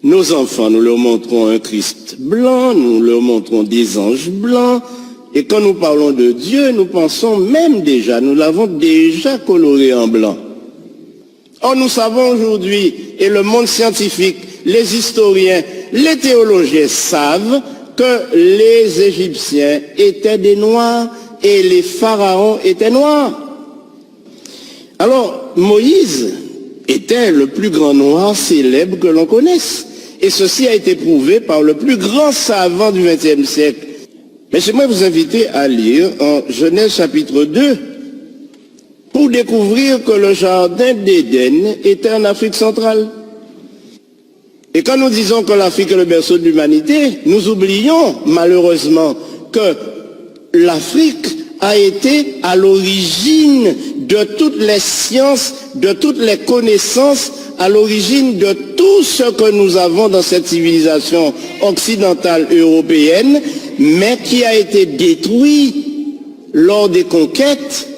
Nos enfants, nous leur montrons un Christ blanc, nous leur montrons des anges blancs. Et quand nous parlons de Dieu, nous pensons même déjà, nous l'avons déjà coloré en blanc. Or, nous savons aujourd'hui, et le monde scientifique, les historiens, les théologiens savent que les Égyptiens étaient des Noirs et les pharaons étaient noirs. Alors, Moïse était le plus grand noir célèbre que l'on connaisse. Et ceci a été prouvé par le plus grand savant du XXe siècle. Mais j'aimerais vous inviter à lire en Genèse chapitre 2 pour découvrir que le jardin d'Éden était en Afrique centrale. Et quand nous disons que l'Afrique est le berceau de l'humanité, nous oublions malheureusement que l'Afrique a été à l'origine de toutes les sciences, de toutes les connaissances, à l'origine de tout ce que nous avons dans cette civilisation occidentale européenne, mais qui a été détruit lors des conquêtes.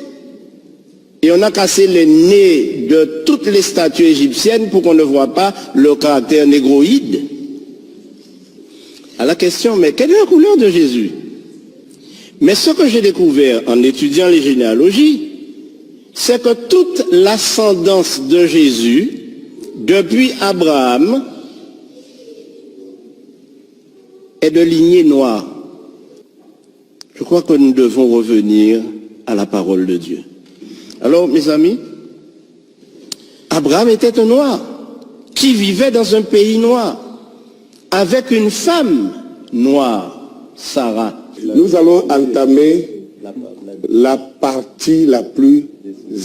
Et on a cassé les nez de toutes les statues égyptiennes pour qu'on ne voit pas le caractère négroïde. À la question, mais quelle est la couleur de Jésus? Mais ce que j'ai découvert en étudiant les généalogies, c'est que toute l'ascendance de Jésus, depuis Abraham, est de lignée noire. Je crois que nous devons revenir à la parole de Dieu. Alors, mes amis, Abraham était un noir qui vivait dans un pays noir avec une femme noire, Sarah. Nous allons entamer la partie la plus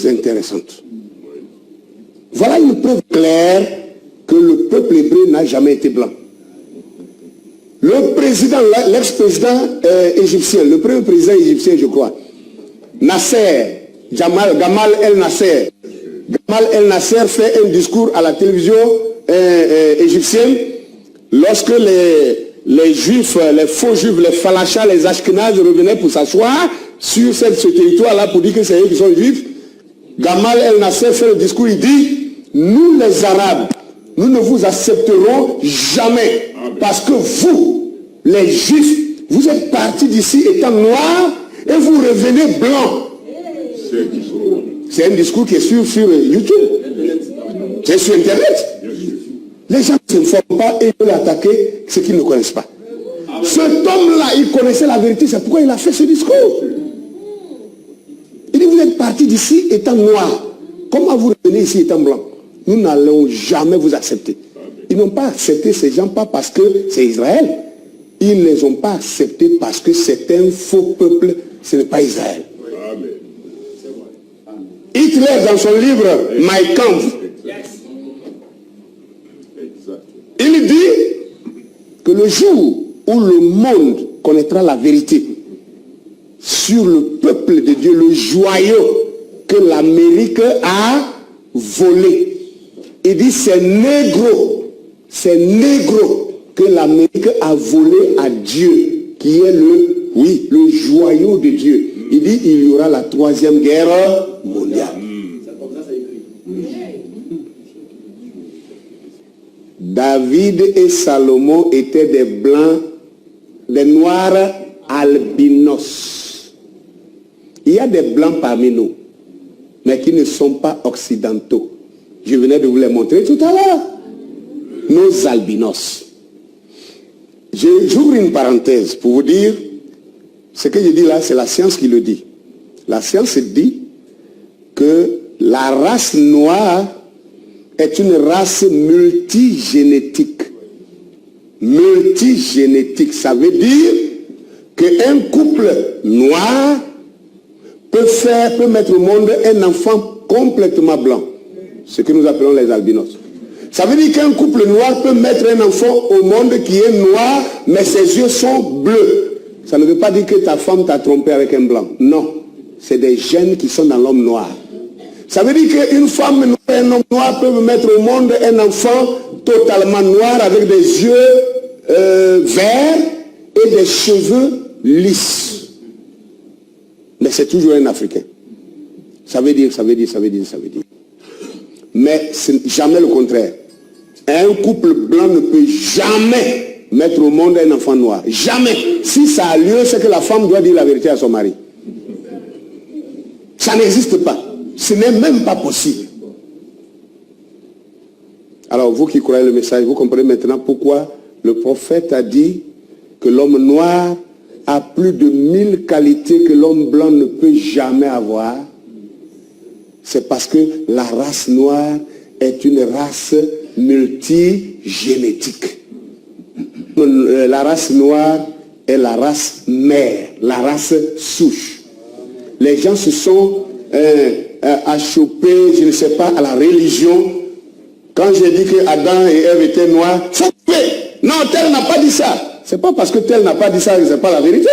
intéressante. Voilà une preuve claire que le peuple hébreu n'a jamais été blanc. Le président, l'ex-président égyptien, le premier président égyptien, je crois, Nasser, Gamal El Nasser. Gamal El Nasser fait un discours à la télévision égyptienne lorsque les juifs, les faux juifs, les falachas, les ashkénazes revenaient pour s'asseoir sur ce territoire-là pour dire que c'est eux qui sont juifs. Gamal El Nasser fait le discours, il dit, nous les Arabes, nous ne vous accepterons jamais parce que vous, les juifs, vous êtes partis d'ici étant noirs et vous revenez blancs. C'est un discours qui est sur YouTube. C'est sur Internet. Les gens ne s'informent pas et veulent attaquer ce qu'ils ne connaissent pas. Cet homme-là, il connaissait la vérité, c'est pourquoi il a fait ce discours. Il dit, vous êtes partis d'ici étant noirs. Comment vous revenez ici étant blancs? Nous n'allons jamais vous accepter. Ils n'ont pas accepté ces gens, pas parce que c'est Israël. Ils ne les ont pas acceptés parce que c'est un faux peuple, ce n'est pas Israël. Hitler, dans son livre Mein Kampf, il dit que le jour où le monde connaîtra la vérité sur le peuple de Dieu, le joyau que l'Amérique a volé, il dit c'est négro que l'Amérique a volé à Dieu, qui est le joyau de Dieu. Il dit il y aura la troisième guerre mondiale. David et Salomon étaient des blancs, des noirs albinos. Il y a des blancs parmi nous, mais qui ne sont pas occidentaux. Je venais de vous les montrer tout à l'heure. Nos albinos. J'ouvre une parenthèse pour vous dire, ce que je dis là, c'est la science qui le dit. La science dit que la race noire est une race multigénétique. Multigénétique, ça veut dire qu'un couple noir peut mettre au monde un enfant complètement blanc. Ce que nous appelons les albinos. Ça veut dire qu'un couple noir peut mettre un enfant au monde qui est noir, mais ses yeux sont bleus. Ça ne veut pas dire que ta femme t'a trompé avec un blanc. Non. C'est des gènes qui sont dans l'homme noir. Ça veut dire qu'une femme noire et un homme noir peuvent mettre au monde un enfant totalement noir avec des yeux verts et des cheveux lisses. Mais c'est toujours un Africain. Ça veut dire. Mais c'est jamais le contraire. Un couple blanc ne peut jamais mettre au monde un enfant noir. Jamais. Si ça a lieu, c'est que la femme doit dire la vérité à son mari. Ça n'existe pas. Ce n'est même pas possible. Alors vous qui croyez le message, vous comprenez maintenant pourquoi le prophète a dit que l'homme noir a plus de 1000 qualités que l'homme blanc ne peut jamais avoir. C'est parce que la race noire est une race multigénétique. La race noire est la race mère, la race souche. Les gens se sont achoppés, je ne sais pas, à la religion. Quand j'ai dit que Adam et Ève étaient noirs, faut couper. Non, tel n'a pas dit ça. C'est pas parce que tel n'a pas dit ça que c'est pas la vérité.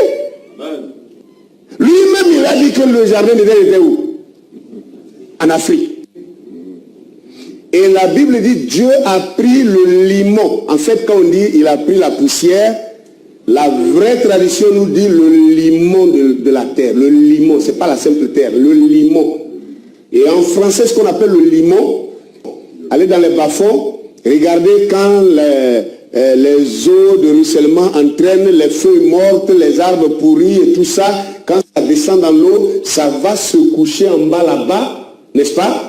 Lui-même, il a dit que le jardin d'Éden était où? En Afrique. Et la Bible dit Dieu a pris le limon. En fait, quand on dit il a pris la poussière, la vraie tradition nous dit le limon de la terre. Le limon, c'est pas la simple terre, le limon. Et en français, ce qu'on appelle le limon, allez dans les bas-fonds, regardez quand les eaux de ruissellement entraînent les feuilles mortes, les arbres pourris et tout ça, quand ça descend dans l'eau, ça va se coucher en bas là-bas, n'est-ce pas?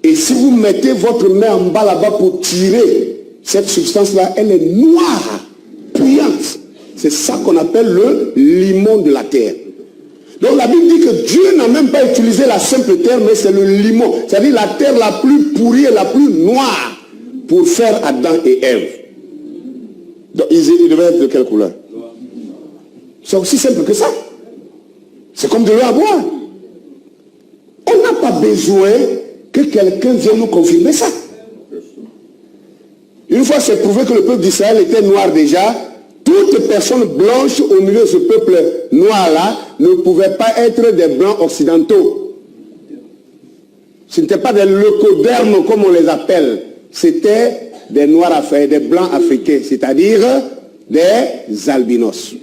Et si vous mettez votre main en bas là-bas pour tirer cette substance-là, elle est noire, brillante. C'est ça qu'on appelle le limon de la terre. Donc la Bible dit que Dieu n'a même pas utilisé la simple terre, mais c'est le limon. C'est-à-dire la terre la plus pourrie et la plus noire pour faire Adam et Ève. Donc ils devaient être de quelle couleur? C'est aussi simple que ça. C'est comme de l'eau à boire. On n'a pas besoin que quelqu'un vienne nous confirmer ça. Une fois c'est prouvé que le peuple d'Israël était noir déjà, toute personne blanche au milieu de ce peuple noir-là ne pouvait pas être des blancs occidentaux. Ce n'était pas des leucodermes comme on les appelle. C'était des noirs africains, des blancs africains, c'est-à-dire des albinos.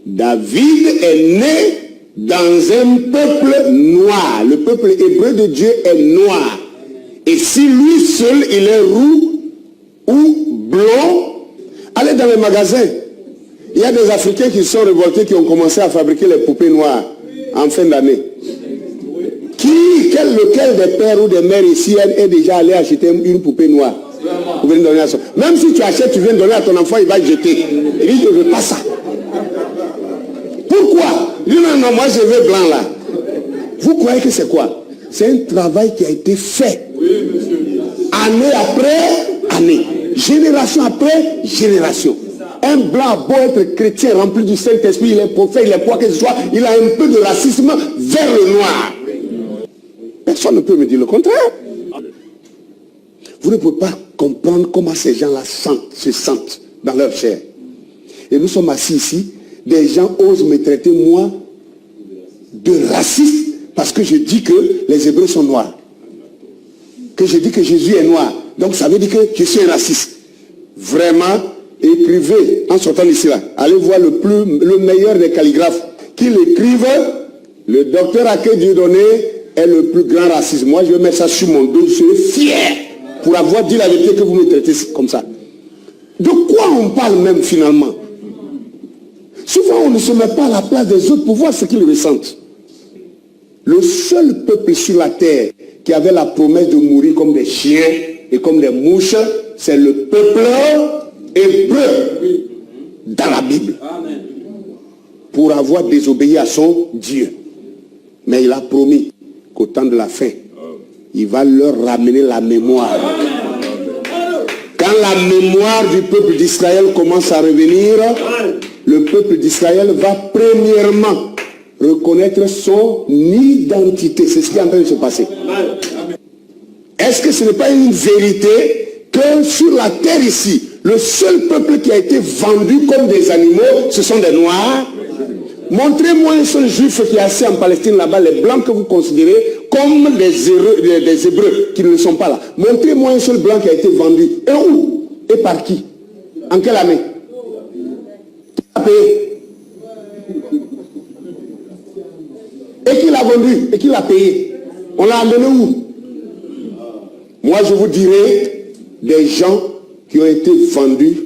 David est né dans un peuple noir. Le peuple hébreu de Dieu est noir. Et si lui seul, il est roux ou blond, allez dans les magasins. Il y a des Africains qui sont révoltés, qui ont commencé à fabriquer les poupées noires en fin d'année. Lequel des pères ou des mères ici est déjà allé acheter une poupée noire? Vous venez donner à son... Même si tu achètes, tu viens donner à ton enfant, il va jeter. Il dit, je ne veux pas ça. Pourquoi? Il dit, non, moi je veux blanc là. Vous croyez que c'est quoi? C'est un travail qui a été fait. Année après année. Génération après génération. Un blanc a beau être chrétien, rempli du Saint-Esprit, il est prophète, il est quoi que ce soit, il a un peu de racisme vers le noir. Personne ne peut me dire le contraire. Vous ne pouvez pas comprendre comment ces gens-là se sentent dans leur chair. Et nous sommes assis ici, des gens osent me traiter, moi, de raciste, parce que je dis que les Hébreux sont noirs. Que je dis que Jésus est noir. Donc ça veut dire que je suis un raciste. Vraiment, écrivez, en sortant d'ici là, allez voir le meilleur des calligraphes, qu'il écrive, le docteur Ake Dieudonné est le plus grand raciste. Moi, je vais mettre ça sur mon dos, je serai fier pour avoir dit la vérité que vous me traitez comme ça. De quoi on parle même finalement? Souvent, on ne se met pas à la place des autres pour voir ce qu'ils ressentent. Le seul peuple sur la terre qui avait la promesse de mourir comme des chiens et comme des mouches, c'est le peuple hébreu dans la Bible. Pour avoir désobéi à son Dieu. Mais il a promis qu'au temps de la fin, il va leur ramener la mémoire. Quand la mémoire du peuple d'Israël commence à revenir, le peuple d'Israël va premièrement reconnaître son identité. C'est ce qui est en train de se passer. Est-ce que ce n'est pas une vérité que sur la terre ici, le seul peuple qui a été vendu comme des animaux, ce sont des Noirs? Montrez-moi un seul juif qui est assis en Palestine là-bas, les blancs que vous considérez comme des Hébreux qui ne sont pas là. Montrez-moi un seul blanc qui a été vendu. Et où? Et par qui? En quelle année? Qui l'a payé? Et qui l'a vendu? Et qui l'a payé? On l'a amené où? Moi je vous dirai, des gens qui ont été vendus,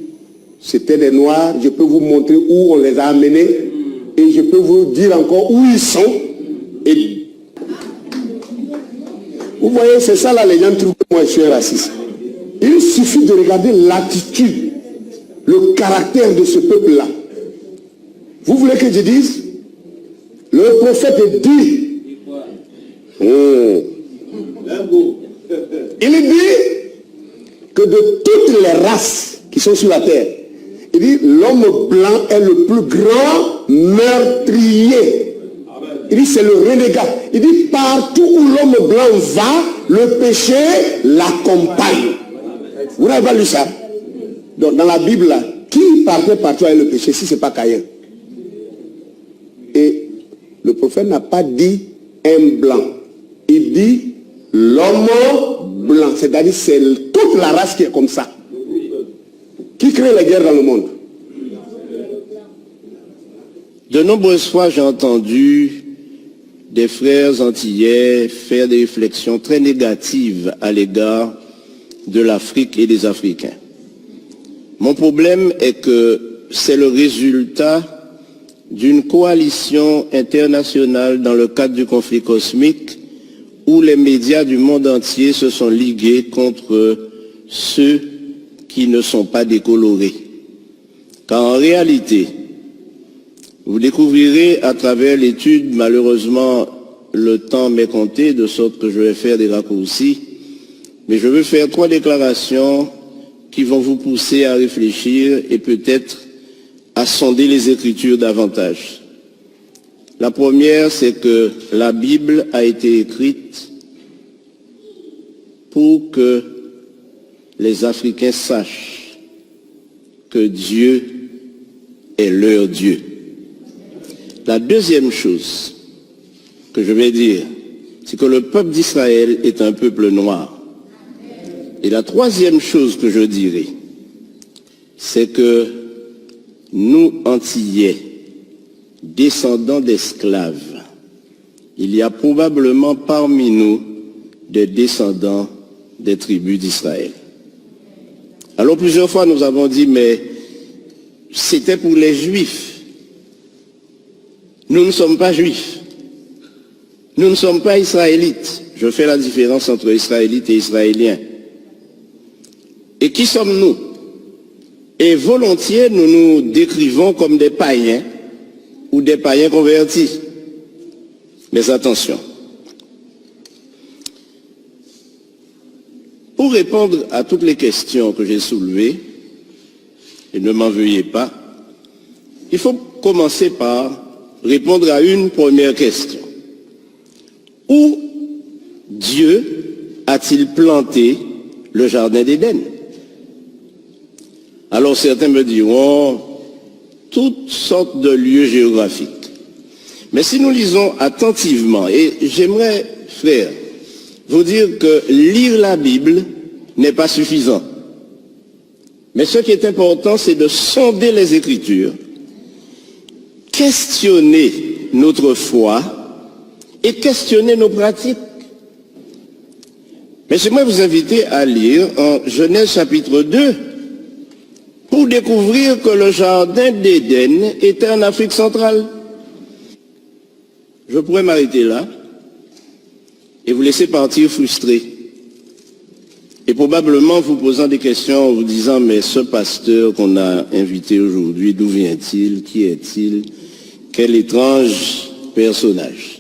c'était des Noirs. Je peux vous montrer où on les a amenés et je peux vous dire encore où ils sont. Et vous voyez, c'est ça là, les gens trouvent que moi je suis un raciste. Il suffit de regarder l'attitude, le caractère de ce peuple-là. Vous voulez que je dise? Le prophète dit. Il dit que de toutes les races qui sont sur la terre, il dit l'homme blanc est le plus grand meurtrier. Il dit c'est le renégat. Il dit partout où l'homme blanc va, le péché l'accompagne. Vous n'avez pas lu ça? Donc dans la Bible, là, qui partait partout avec le péché si ce n'est pas Caïn? Et le prophète n'a pas dit un blanc. Il dit l'homme blanc. C'est-à-dire c'est toute la race qui est comme ça. Qui crée la guerre dans le monde? De nombreuses fois, j'ai entendu des frères antillais faire des réflexions très négatives à l'égard de l'Afrique et des Africains. Mon problème est que c'est le résultat d'une coalition internationale dans le cadre du conflit cosmique où les médias du monde entier se sont ligués contre ceux qui ne sont pas décolorés. Car en réalité, vous découvrirez à travers l'étude, malheureusement le temps m'est compté, de sorte que je vais faire des raccourcis, mais je veux faire 3 déclarations qui vont vous pousser à réfléchir et peut-être à sonder les Écritures davantage. La première, c'est que la Bible a été écrite pour que les Africains sachent que Dieu est leur Dieu. La deuxième chose que je vais dire, c'est que le peuple d'Israël est un peuple noir. Et la troisième chose que je dirai, c'est que nous, Antillais, descendants d'esclaves, il y a probablement parmi nous des descendants des tribus d'Israël. Alors plusieurs fois nous avons dit, mais c'était pour les Juifs. Nous ne sommes pas Juifs. Nous ne sommes pas Israélites. Je fais la différence entre Israélites et Israéliens. Et qui sommes-nous? Et volontiers, nous nous décrivons comme des païens ou des païens convertis. Mais attention. Pour répondre à toutes les questions que j'ai soulevées, et ne m'en veuillez pas, il faut commencer par répondre à une première question. Où Dieu a-t-il planté le jardin d'Éden? Alors certains me diront toutes sortes de lieux géographiques. Mais si nous lisons attentivement, et j'aimerais, frère, vous dire que lire la Bible n'est pas suffisant. Mais ce qui est important, c'est de sonder les Écritures, questionner notre foi et questionner nos pratiques. Mais j'aimerais vous inviter à lire en Genèse chapitre 2 pour découvrir que le jardin d'Éden était en Afrique centrale. Je pourrais m'arrêter là et vous laisser partir frustré. Et probablement vous posant des questions en vous disant, mais ce pasteur qu'on a invité aujourd'hui, d'où vient-il? Qui est-il? Quel étrange personnage.